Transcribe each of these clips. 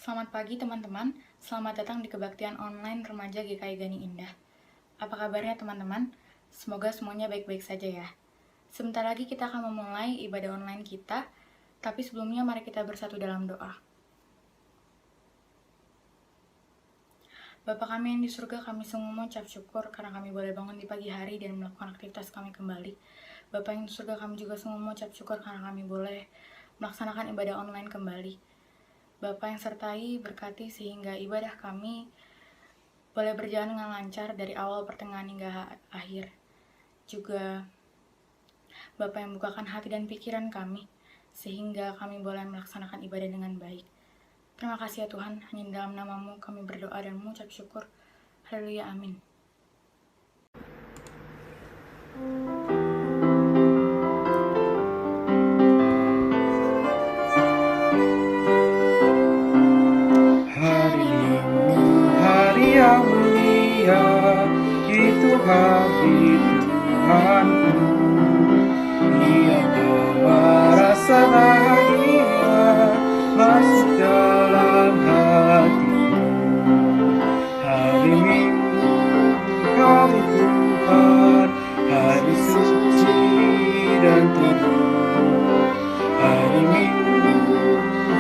Selamat pagi teman-teman, selamat datang di kebaktian online Remaja GKI Gani Indah. Apa kabarnya teman-teman? Semoga semuanya baik-baik saja ya. Sebentar lagi kita akan memulai ibadah online kita, tapi sebelumnya mari kita bersatu dalam doa. Bapa kami yang di surga, kami sungguh mengucap syukur karena kami boleh bangun di pagi hari dan melakukan aktivitas kami kembali. Bapa yang di surga, kami juga sungguh mengucap syukur karena kami boleh melaksanakan ibadah online kembali. Bapa yang sertai, berkati sehingga ibadah kami boleh berjalan dengan lancar dari awal, pertengahan hingga akhir. Juga Bapa yang bukakan hati dan pikiran kami sehingga kami boleh melaksanakan ibadah dengan baik. Terima kasih ya Tuhan, hanya dalam nama-Mu kami berdoa dan mengucap syukur. Haleluya, amin. Hari Minggu, hari yang mulia, itu hari Tuhanku. Ia bawa rasa bahagia masuk dalam hatiku. Hari Minggu, hari Tuhan, hari suci dan teduh. Hari Minggu,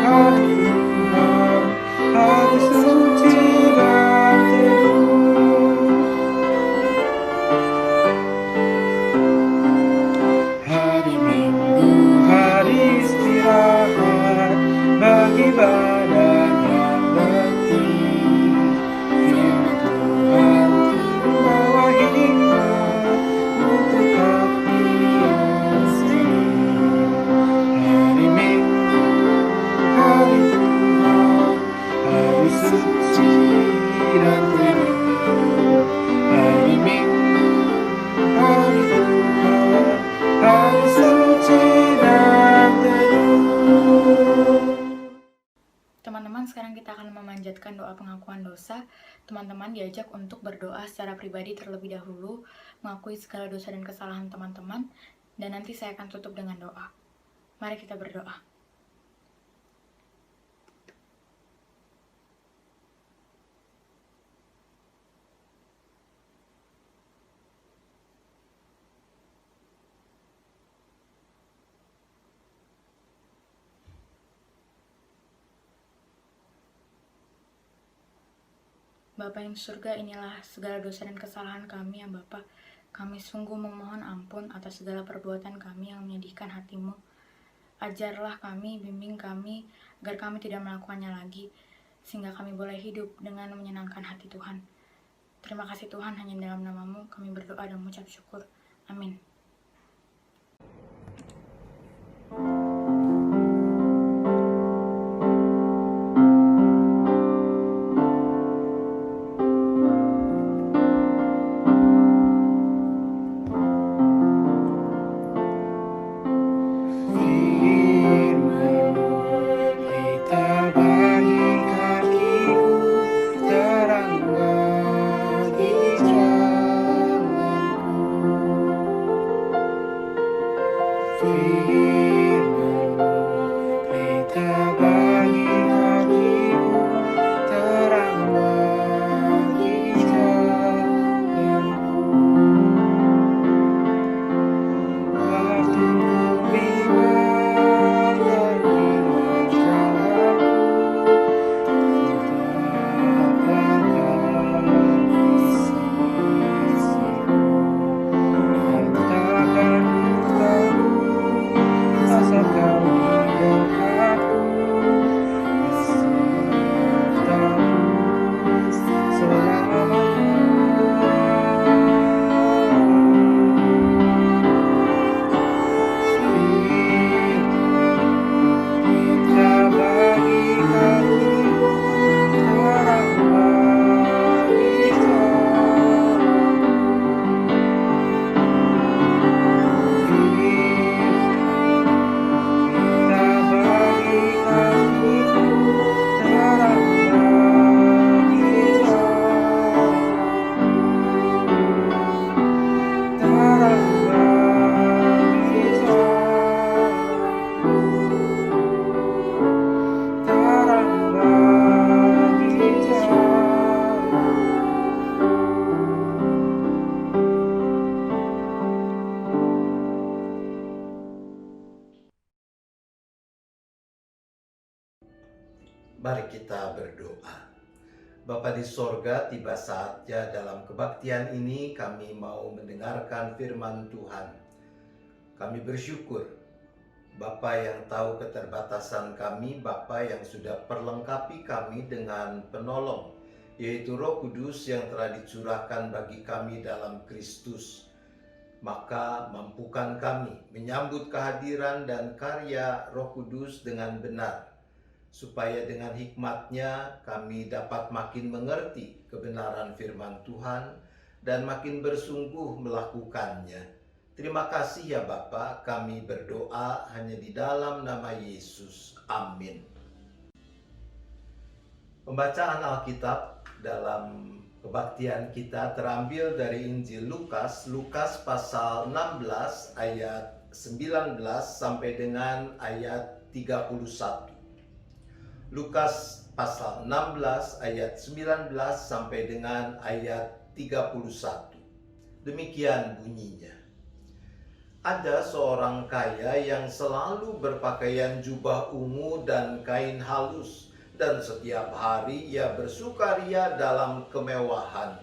hari Tuhan, hari suci dan teduh. Hari Minggu, hari istirahat bagi badan yang letih. Firman Tuhan membawa hikmat untuk hati yang sedih. Hari Minggu, hari Tuhan, hari suci dan teduh. Hari Minggu, hari Tuhan, hari suci dan teduh. Teman-teman, sekarang kita akan memanjatkan doa pengakuan dosa. Teman-teman diajak untuk berdoa secara pribadi terlebih dahulu, mengakui segala dosa dan kesalahan teman-teman, dan nanti saya akan tutup dengan doa. Mari kita berdoa. Bapa yang di surga, inilah segala dosa dan kesalahan kami ya Bapa. Kami sungguh memohon ampun atas segala perbuatan kami yang menyedihkan hati-Mu. Ajarlah kami, bimbing kami, agar kami tidak melakukannya lagi, sehingga kami boleh hidup dengan menyenangkan hati Tuhan. Terima kasih Tuhan, hanya dalam nama-Mu kami berdoa dan mengucap syukur. Amin. Mari kita berdoa. Bapa di sorga, tiba saatnya dalam kebaktian ini kami mau mendengarkan firman Tuhan. Kami bersyukur Bapa yang tahu keterbatasan kami, Bapa yang sudah perlengkapi kami dengan penolong, yaitu Roh Kudus yang telah dicurahkan bagi kami dalam Kristus. Maka mampukan kami menyambut kehadiran dan karya Roh Kudus dengan benar, supaya dengan hikmat-Nya kami dapat makin mengerti kebenaran firman Tuhan dan makin bersungguh melakukannya. Terima kasih ya Bapa, kami berdoa hanya di dalam nama Yesus. Amin. Pembacaan Alkitab dalam kebaktian kita terambil dari Injil Lukas, Lukas pasal 16 ayat 19 sampai dengan ayat 31. Lukas pasal 16 ayat 19 sampai dengan ayat 31. Demikian bunyinya. Ada seorang kaya yang selalu berpakaian jubah ungu dan kain halus, dan setiap hari ia bersukaria dalam kemewahan.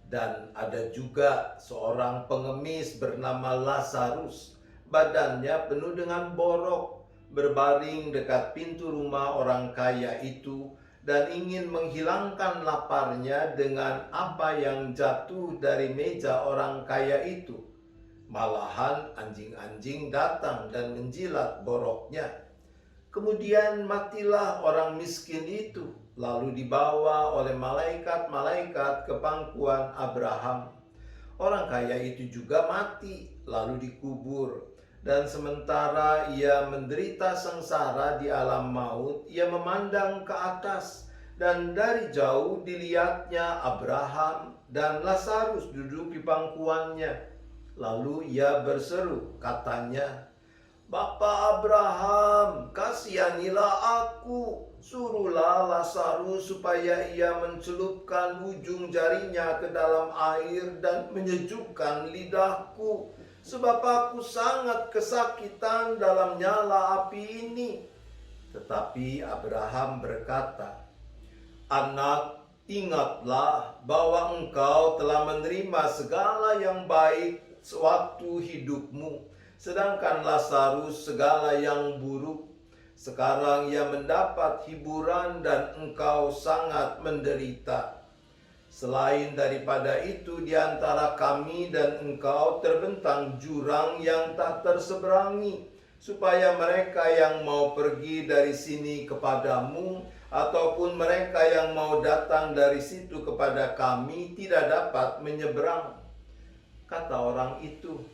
Dan ada juga seorang pengemis bernama Lazarus, badannya penuh dengan borok, berbaring dekat pintu rumah orang kaya itu, dan ingin menghilangkan laparnya dengan apa yang jatuh dari meja orang kaya itu. Malahan anjing-anjing datang dan menjilat boroknya. Kemudian matilah orang miskin itu, lalu dibawa oleh malaikat-malaikat ke pangkuan Abraham. Orang kaya itu juga mati, lalu dikubur. Dan sementara ia menderita sengsara di alam maut, ia memandang ke atas, dan dari jauh dilihatnya Abraham dan Lazarus duduk di pangkuannya. Lalu ia berseru, katanya, "Bapa Abraham, kasihanilah aku, suruhlah Lazarus supaya ia mencelupkan ujung jarinya ke dalam air dan menyejukkan lidahku, sebab aku sangat kesakitan dalam nyala api ini." Tetapi Abraham berkata, "Anak, ingatlah bahwa engkau telah menerima segala yang baik sewaktu hidupmu, sedangkan Lazarus segala yang buruk. Sekarang ia mendapat hiburan dan engkau sangat menderita. Selain daripada itu, di antara kami dan engkau terbentang jurang yang tak terseberangi, supaya mereka yang mau pergi dari sini kepadamu, ataupun mereka yang mau datang dari situ kepada kami tidak dapat menyeberang." Kata orang itu,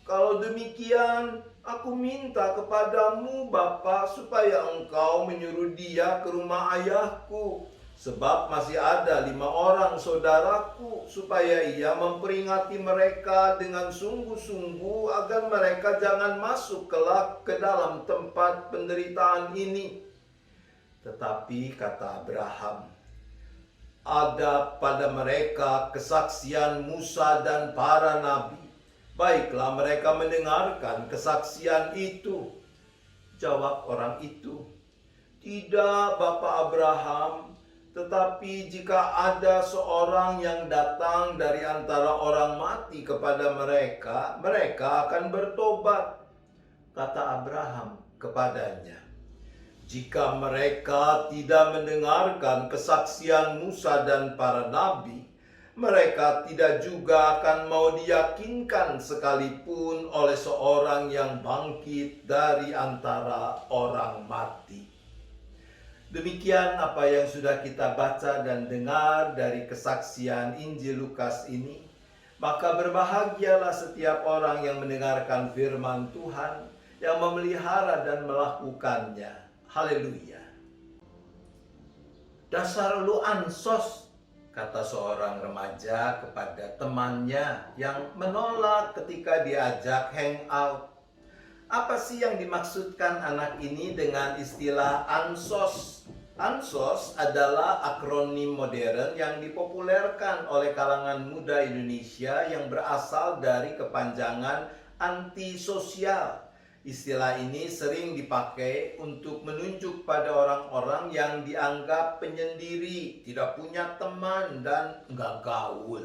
"Kalau demikian, aku minta kepadamu, Bapa, supaya engkau menyuruh dia ke rumah ayahku, sebab masih ada 5 orang saudaraku, supaya ia memperingati mereka dengan sungguh-sungguh agar mereka jangan masuk kelak ke dalam tempat penderitaan ini." Tetapi kata Abraham, "Ada pada mereka kesaksian Musa dan para nabi. Baiklah mereka mendengarkan kesaksian itu." Jawab orang itu, "Tidak, Bapa Abraham, tetapi jika ada seorang yang datang dari antara orang mati kepada mereka, mereka akan bertobat." Kata Abraham kepadanya, "Jika mereka tidak mendengarkan kesaksian Musa dan para nabi, mereka tidak juga akan mau diyakinkan sekalipun oleh seorang yang bangkit dari antara orang mati." Demikian apa yang sudah kita baca dan dengar dari kesaksian Injil Lukas ini. Maka berbahagialah setiap orang yang mendengarkan firman Tuhan, yang memelihara dan melakukannya. Haleluya. "Dasar lu ansos," kata seorang remaja kepada temannya yang menolak ketika diajak hangout. Apa sih yang dimaksudkan anak ini dengan istilah ansos? Ansos adalah akronim modern yang dipopulerkan oleh kalangan muda Indonesia yang berasal dari kepanjangan antisosial, Istilah ini sering dipakai untuk menunjuk pada orang-orang yang dianggap penyendiri, tidak punya teman, dan nggak gaul.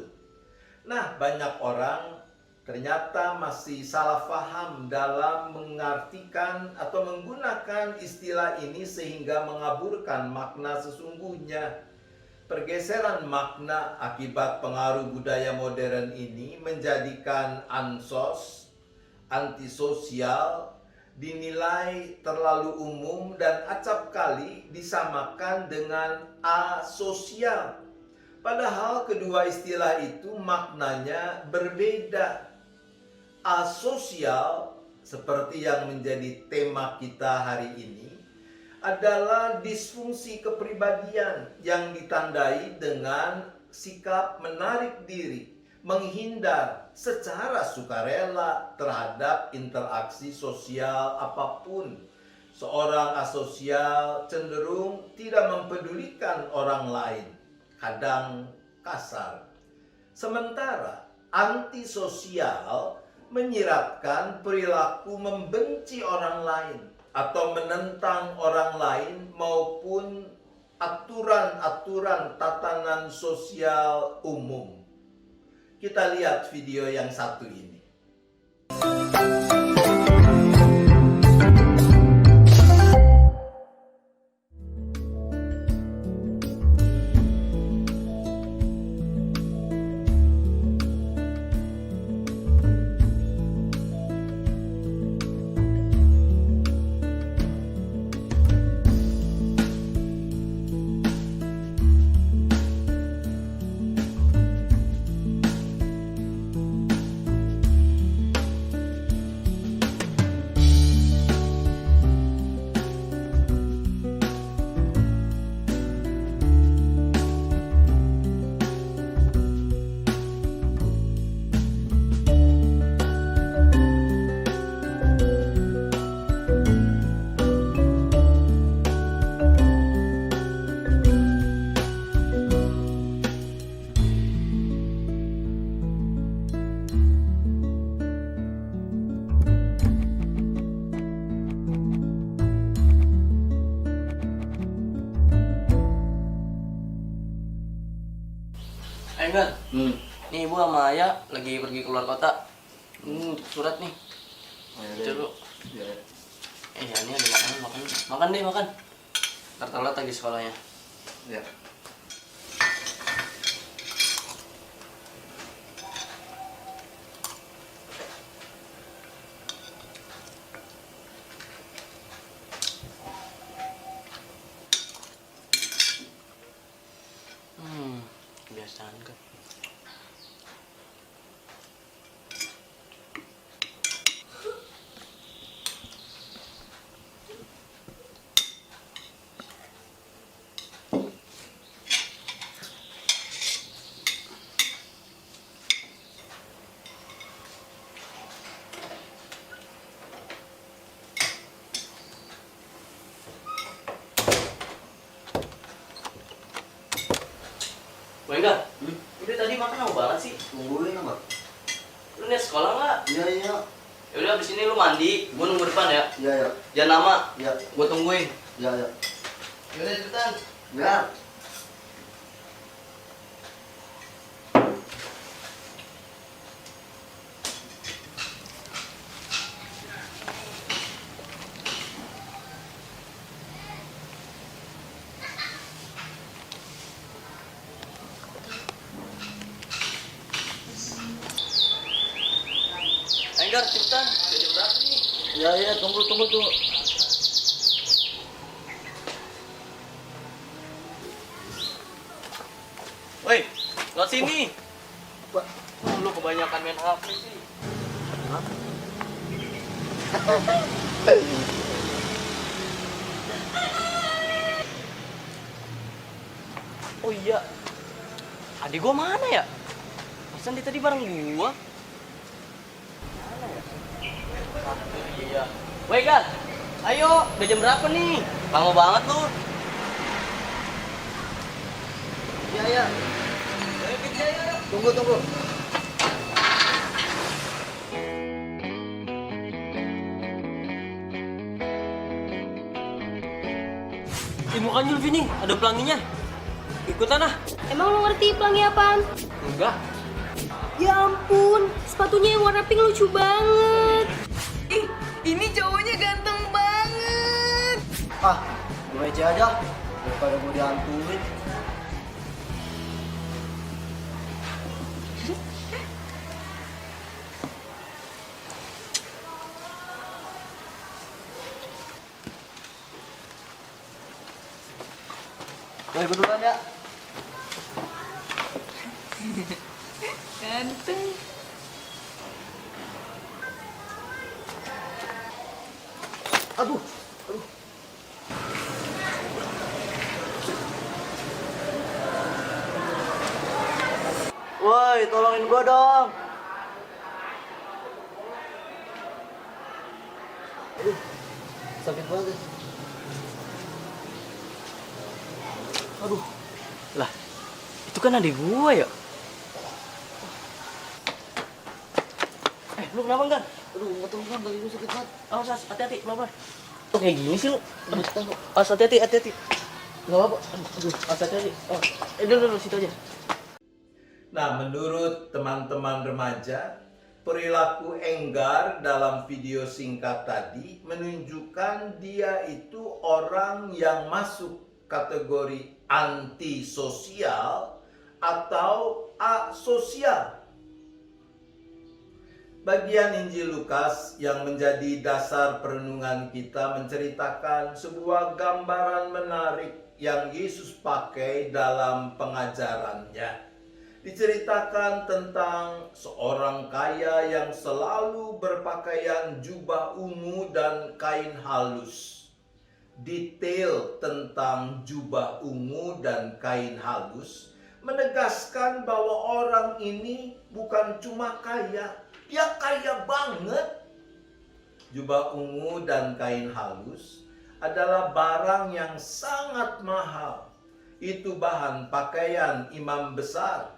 Nah, banyak orang ternyata masih salah paham dalam mengartikan atau menggunakan istilah ini sehingga mengaburkan makna sesungguhnya. Pergeseran makna akibat pengaruh budaya modern ini menjadikan ansos, antisosial, dinilai terlalu umum dan acap kali disamakan dengan asosial. Padahal kedua istilah itu maknanya berbeda. Asosial, seperti yang menjadi tema kita hari ini, adalah disfungsi kepribadian yang ditandai dengan sikap menarik diri, menghindar secara sukarela terhadap interaksi sosial apapun. Seorang asosial cenderung tidak mempedulikan orang lain, kadang kasar. Sementara antisosial menyiratkan perilaku membenci orang lain atau menentang orang lain maupun aturan-aturan tatanan sosial umum. Kita lihat video yang satu ini. Enggak. Nih Ibu sama Ayah lagi pergi keluar kota. Surat nih. Coba. Ya. Ya ini ada makanan, makan deh, makan. Ntar telat lagi sekolahnya. Ya. Kebiasaan kan. Wah enggak? Udah tadi makan lama banget sih. Tungguin apa? Lu niat sekolah nggak? Iya iya. Ya udah abis ini lu mandi, gua nunggu depan ya. Iya iya. Jangan lama, Iya gua tungguin. iya iya. Ya udah cepetan. Ya. Enggar, cepetan. Udah jam berapa nih? Iya iya, tunggu tuh. Woi, lewat sini. Apa? Lu kebanyakan main HP sih. Oh iya. Adik gua mana ya? Pasan dia tadi bareng gua. Mana ya? Iya. Woi, Gal. Ayo, udah jam berapa nih? Lama banget lu. Iya iya. Ayo kerja ya. Tunggu. Di mukanya Lutfi nih, ada pelanginya. Ikutan ah. Emang lo ngerti pelangi apaan? Enggak. Ya ampun, sepatunya yang warna pink lucu banget. Ih, ini cowoknya ganteng banget. Ah, gue aja daripada gue dihantuin. Gue duluan ya. Ganteng. Aduh. Woi, tolongin gua dong. Aduh, sakit banget. Aduh. Lah, itu kan adik gua ya? Lu kenapa enggak? Aduh, nggak tahu kan kali ini sakit banget. Awas, hati-hati, pelan-pelan. Oh, kayak gini sih lu. Aduh, tahu. Awas, hati-hati. Enggak apa-apa. Aduh, awas, hati-hati. Oh, dulu, situ aja. Nah, menurut teman-teman remaja, perilaku Enggar dalam video singkat tadi menunjukkan dia itu orang yang masuk kategori antisosial atau asosial. Bagian Injil Lukas yang menjadi dasar perenungan kita menceritakan sebuah gambaran menarik yang Yesus pakai dalam pengajarannya. Diceritakan tentang seorang kaya yang selalu berpakaian jubah ungu dan kain halus. Detail tentang jubah ungu dan kain halus menegaskan bahwa orang ini bukan cuma kaya, dia kaya banget. Jubah ungu dan kain halus adalah barang yang sangat mahal. Itu bahan pakaian imam besar.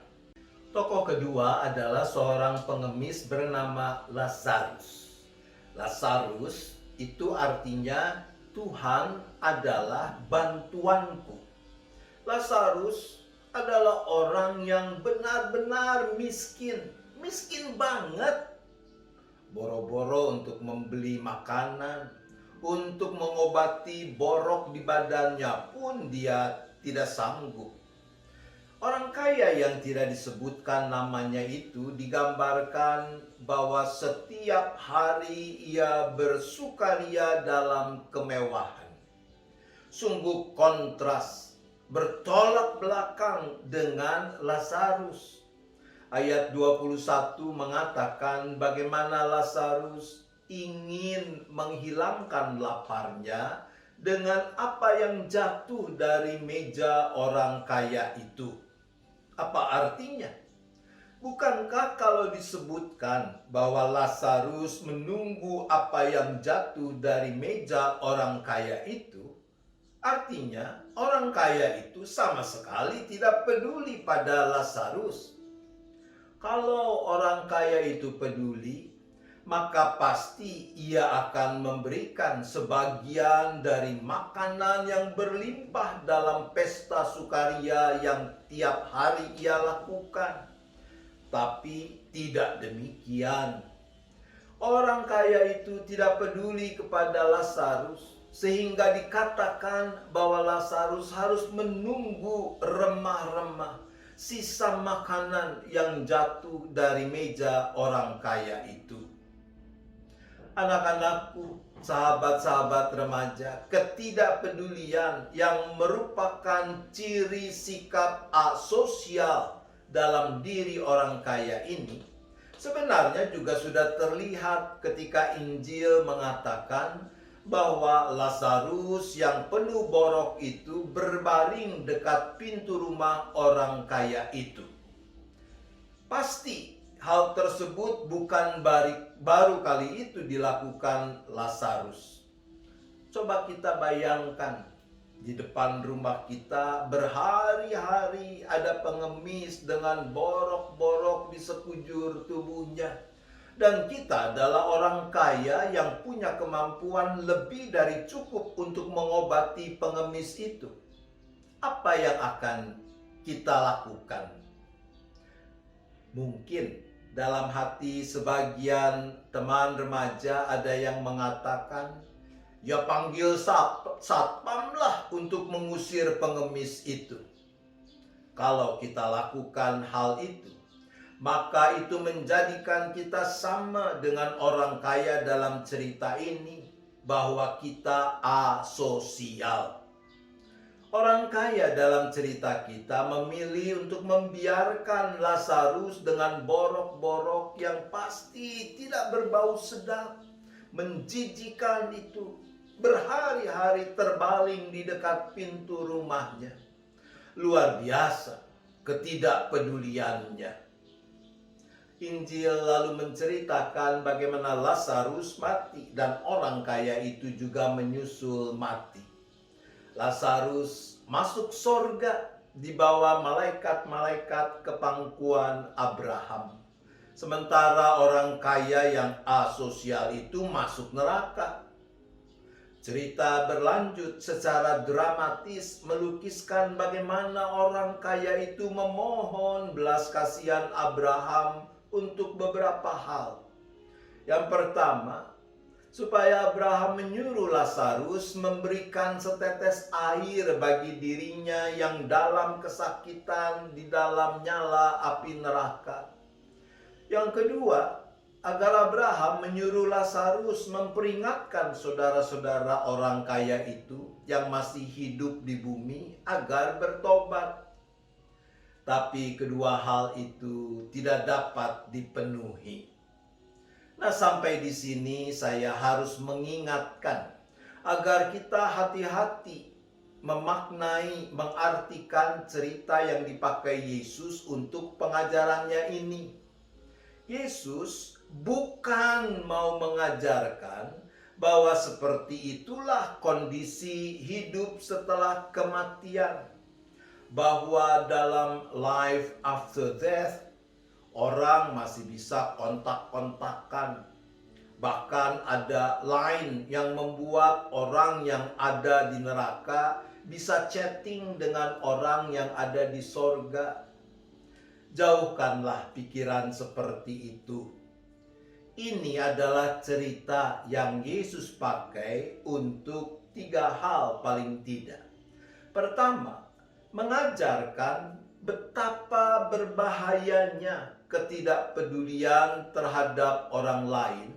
Tokoh kedua adalah seorang pengemis bernama Lazarus. Lazarus itu artinya Tuhan adalah bantuanku. Lazarus adalah orang yang benar-benar miskin banget. Boro-boro untuk membeli makanan, untuk mengobati borok di badannya pun dia tidak sanggup. Orang kaya yang tidak disebutkan namanya itu digambarkan bahwa setiap hari ia bersukaria dalam kemewahan. Sungguh kontras, bertolak belakang dengan Lazarus. Ayat 21 mengatakan bagaimana Lazarus ingin menghilangkan laparnya dengan apa yang jatuh dari meja orang kaya itu. Apa artinya? Bukankah kalau disebutkan bahwa Lazarus menunggu apa yang jatuh dari meja orang kaya itu, artinya orang kaya itu sama sekali tidak peduli pada Lazarus. Kalau orang kaya itu peduli, maka pasti ia akan memberikan sebagian dari makanan yang berlimpah dalam pesta sukaria yang tiap hari ia lakukan. Tapi tidak demikian. Orang kaya itu tidak peduli kepada Lazarus, sehingga dikatakan bahwa Lazarus harus menunggu remah-remah sisa makanan yang jatuh dari meja orang kaya itu. Anak-anakku, sahabat-sahabat remaja, ketidakpedulian yang merupakan ciri sikap asosial dalam diri orang kaya ini sebenarnya juga sudah terlihat ketika Injil mengatakan bahwa Lazarus yang penuh borok itu berbaring dekat pintu rumah orang kaya itu. Pasti hal tersebut bukan baru kali itu dilakukan Lazarus. Coba kita bayangkan, di depan rumah kita berhari-hari ada pengemis dengan borok-borok di sekujur tubuhnya. Dan kita adalah orang kaya yang punya kemampuan lebih dari cukup untuk mengobati pengemis itu. Apa yang akan kita lakukan? Mungkin dalam hati sebagian teman remaja ada yang mengatakan, ya panggil satpam lah untuk mengusir pengemis itu. Kalau kita lakukan hal itu, maka itu menjadikan kita sama dengan orang kaya dalam cerita ini, bahwa kita asosial. Orang kaya dalam cerita kita memilih untuk membiarkan Lazarus dengan borok-borok yang pasti tidak berbau sedap, menjijikan itu, berhari-hari terbaling di dekat pintu rumahnya. Luar biasa ketidakpeduliannya. Injil lalu menceritakan bagaimana Lazarus mati dan orang kaya itu juga menyusul mati. Lazarus masuk sorga di bawah malaikat-malaikat kepangkuan Abraham. Sementara orang kaya yang asosial itu masuk neraka. Cerita berlanjut secara dramatis melukiskan bagaimana orang kaya itu memohon belas kasihan Abraham untuk beberapa hal. Yang pertama, supaya Abraham menyuruh Lazarus memberikan setetes air bagi dirinya yang dalam kesakitan di dalam nyala api neraka. Yang kedua, agar Abraham menyuruh Lazarus memperingatkan saudara-saudara orang kaya itu yang masih hidup di bumi agar bertobat. Tapi kedua hal itu tidak dapat dipenuhi. Nah, sampai di sini saya harus mengingatkan agar kita hati-hati memaknai, mengartikan cerita yang dipakai Yesus untuk pengajarannya ini. Yesus bukan mau mengajarkan bahwa seperti itulah kondisi hidup setelah kematian. Bahwa dalam life after death, orang masih bisa kontak-kontakan. Bahkan ada line yang membuat orang yang ada di neraka bisa chatting dengan orang yang ada di sorga. Jauhkanlah pikiran seperti itu. Ini adalah cerita yang Yesus pakai untuk 3 hal paling tidak. Pertama, mengajarkan betapa berbahayanya ketidakpedulian terhadap orang lain,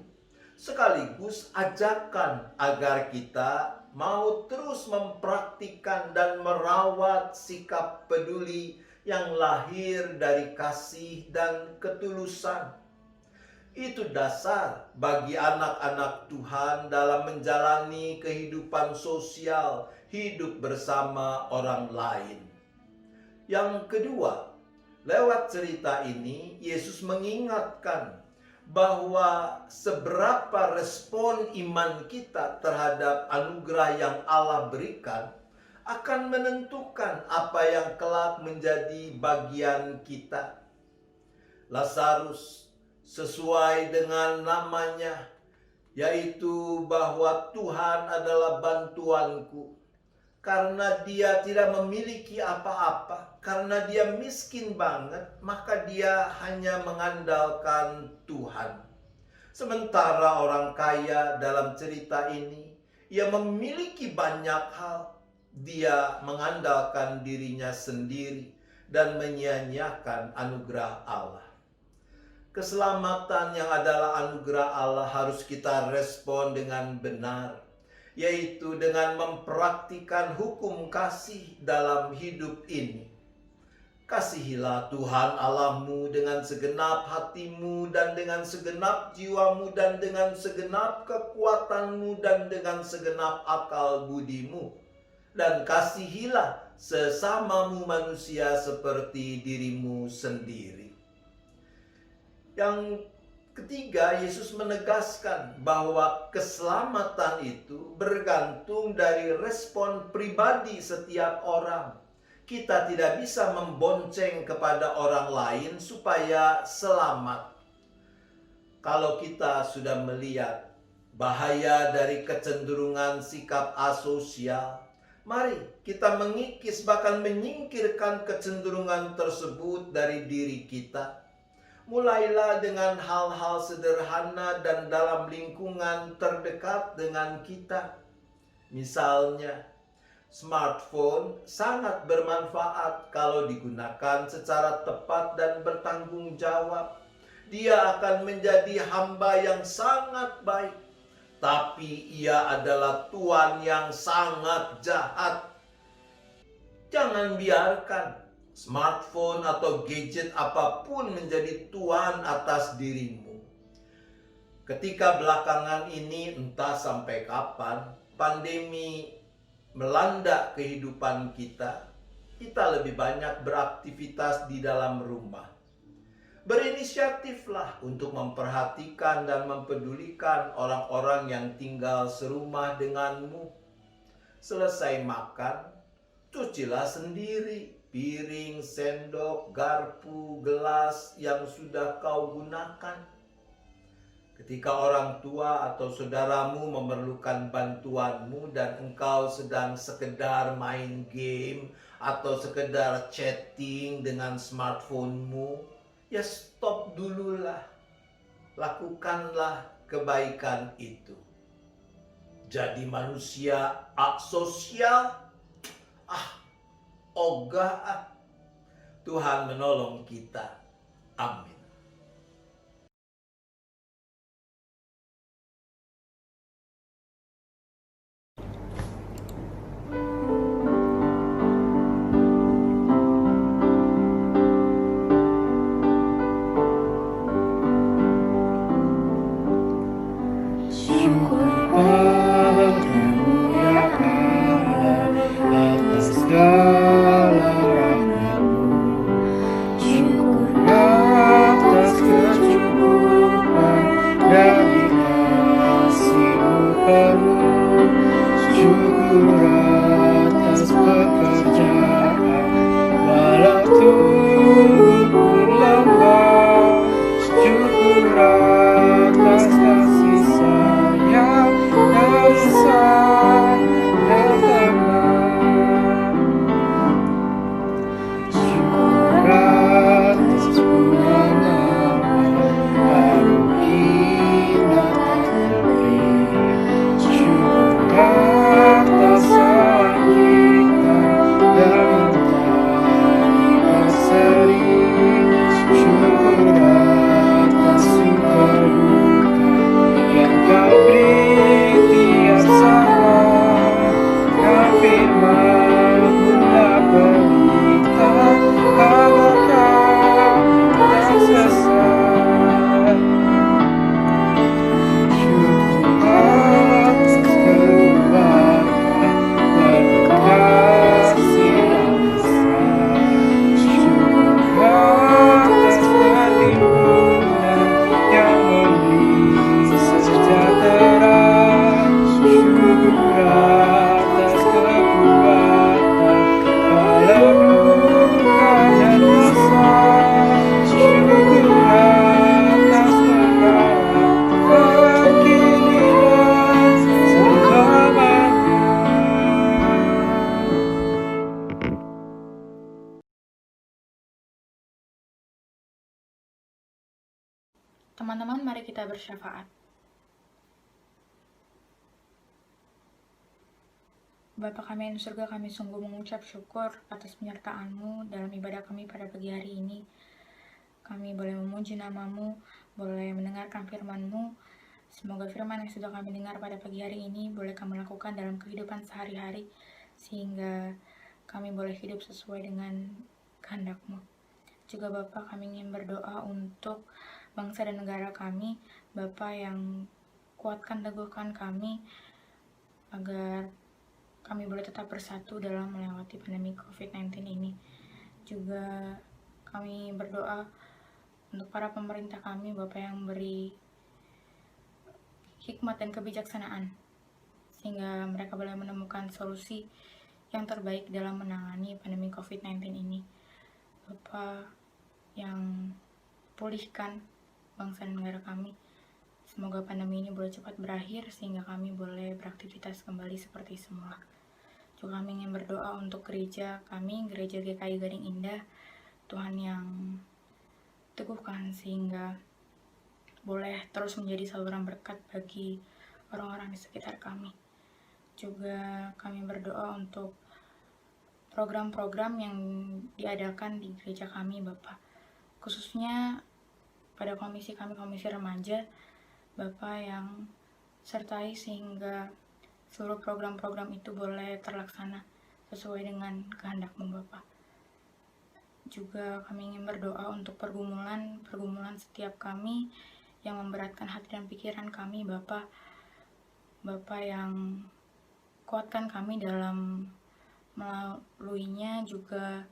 sekaligus ajakan agar kita mau terus mempraktikkan dan merawat sikap peduli yang lahir dari kasih dan ketulusan. Itu dasar bagi anak-anak Tuhan dalam menjalani kehidupan sosial, hidup bersama orang lain. Yang kedua, lewat cerita ini Yesus mengingatkan bahwa seberapa respon iman kita terhadap anugerah yang Allah berikan akan menentukan apa yang kelak menjadi bagian kita. Lazarus sesuai dengan namanya, yaitu bahwa Tuhan adalah bantuanku. Karena dia tidak memiliki apa-apa, karena dia miskin banget, maka dia hanya mengandalkan Tuhan. Sementara orang kaya dalam cerita ini, ia memiliki banyak hal. Dia mengandalkan dirinya sendiri dan menyia-nyiakan anugerah Allah. Keselamatan yang adalah anugerah Allah harus kita respon dengan benar, yaitu dengan mempraktikkan hukum kasih dalam hidup ini. Kasihilah Tuhan Allahmu dengan segenap hatimu dan dengan segenap jiwamu dan dengan segenap kekuatanmu dan dengan segenap akal budimu. Dan kasihilah sesamamu manusia seperti dirimu sendiri. Yang ketiga, Yesus menegaskan bahwa keselamatan itu bergantung dari respon pribadi setiap orang. Kita tidak bisa membonceng kepada orang lain supaya selamat. Kalau kita sudah melihat bahaya dari kecenderungan sikap asosial, mari kita mengikis bahkan menyingkirkan kecenderungan tersebut dari diri kita. Mulailah dengan hal-hal sederhana dan dalam lingkungan terdekat dengan kita. Misalnya, smartphone sangat bermanfaat kalau digunakan secara tepat dan bertanggung jawab. Dia akan menjadi hamba yang sangat baik, tapi ia adalah tuan yang sangat jahat. Jangan biarkan smartphone atau gadget apapun menjadi tuan atas dirimu. Ketika belakangan ini, entah sampai kapan, pandemi melanda kehidupan kita, kita lebih banyak beraktivitas di dalam rumah. Berinisiatiflah untuk memperhatikan dan mempedulikan orang-orang yang tinggal serumah denganmu. Selesai makan, cucilah sendiri piring, sendok, garpu, gelas yang sudah kau gunakan. Ketika orang tua atau saudaramu memerlukan bantuanmu dan engkau sedang sekedar main game atau sekedar chatting dengan smartphone-mu, ya stop dululah. Lakukanlah kebaikan itu. Jadi manusia asosial, ogah. Tuhan menolong kita. Amin. Teman-teman, mari kita bersyafaat. Bapa kami yang di surga, kami sungguh mengucap syukur atas penyertaan-Mu dalam ibadah kami pada pagi hari ini. Kami boleh memuji nama-Mu, boleh mendengarkan firman-Mu. Semoga firman yang sudah kami dengar pada pagi hari ini boleh kami lakukan dalam kehidupan sehari-hari, sehingga kami boleh hidup sesuai dengan kehendak-Mu. Juga Bapa, kami ingin berdoa untuk bangsa dan negara kami. Bapa yang kuatkan, teguhkan kami agar kami boleh tetap bersatu dalam melewati pandemi COVID-19 ini. Juga kami berdoa untuk para pemerintah kami, Bapa yang beri hikmat dan kebijaksanaan, sehingga mereka boleh menemukan solusi yang terbaik dalam menangani pandemi COVID-19 ini. Bapa yang pulihkan bangsa dan negara kami, Semoga pandemi ini boleh cepat berakhir sehingga kami boleh beraktivitas kembali seperti semula. Juga kami ingin berdoa untuk gereja kami, Gereja GKI Gading Indah, Tuhan yang teguhkan sehingga boleh terus menjadi saluran berkat bagi orang-orang di sekitar kami. Juga kami berdoa untuk program-program yang diadakan di gereja kami, Bapak. Khususnya pada komisi kami, komisi remaja, Bapak yang sertai sehingga seluruh program-program itu boleh terlaksana sesuai dengan kehendak-Mu, Bapak. Juga kami ingin berdoa untuk pergumulan setiap kami yang memberatkan hati dan pikiran kami, Bapak. Bapak yang kuatkan kami dalam melaluinya. Juga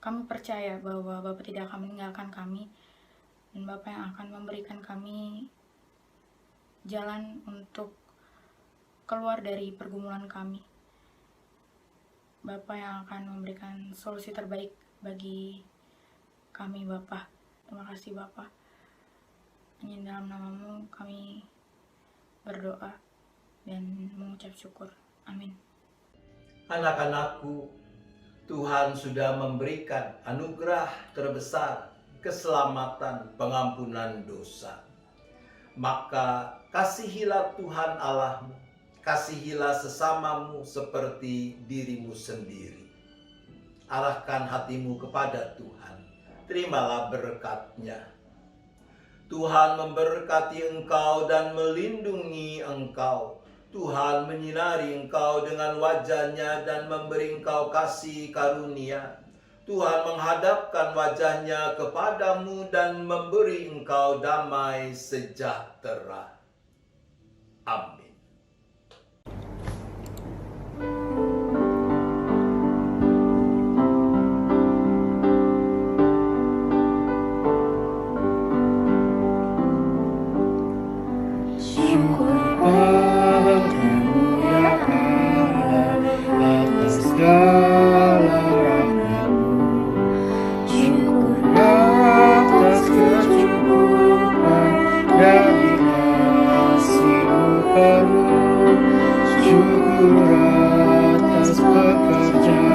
kami percaya bahwa Bapak tidak akan meninggalkan kami, dan Bapak yang akan memberikan kami jalan untuk keluar dari pergumulan kami. Bapak yang akan memberikan solusi terbaik bagi kami, Bapak. Terima kasih, Bapak. Hanya dalam nama-Mu kami berdoa dan mengucap syukur. Amin. Anak-anakku, Tuhan sudah memberikan anugerah terbesar, keselamatan, pengampunan dosa. Maka kasihilah Tuhan Allahmu, kasihilah sesamamu seperti dirimu sendiri. Arahkan hatimu kepada Tuhan, terimalah berkat-Nya. Tuhan memberkati engkau dan melindungi engkau. Tuhan menyinari engkau dengan wajah-Nya dan memberi engkau kasih karunia. Tuhan menghadapkan wajah-Nya kepadamu dan memberi engkau damai sejahtera. Amin. Syukur padamu ya Allah atas segala rahmat-Mu. Syukur atas kecukupan dari kasih-Mu penuh. Syukur atas pekerjaan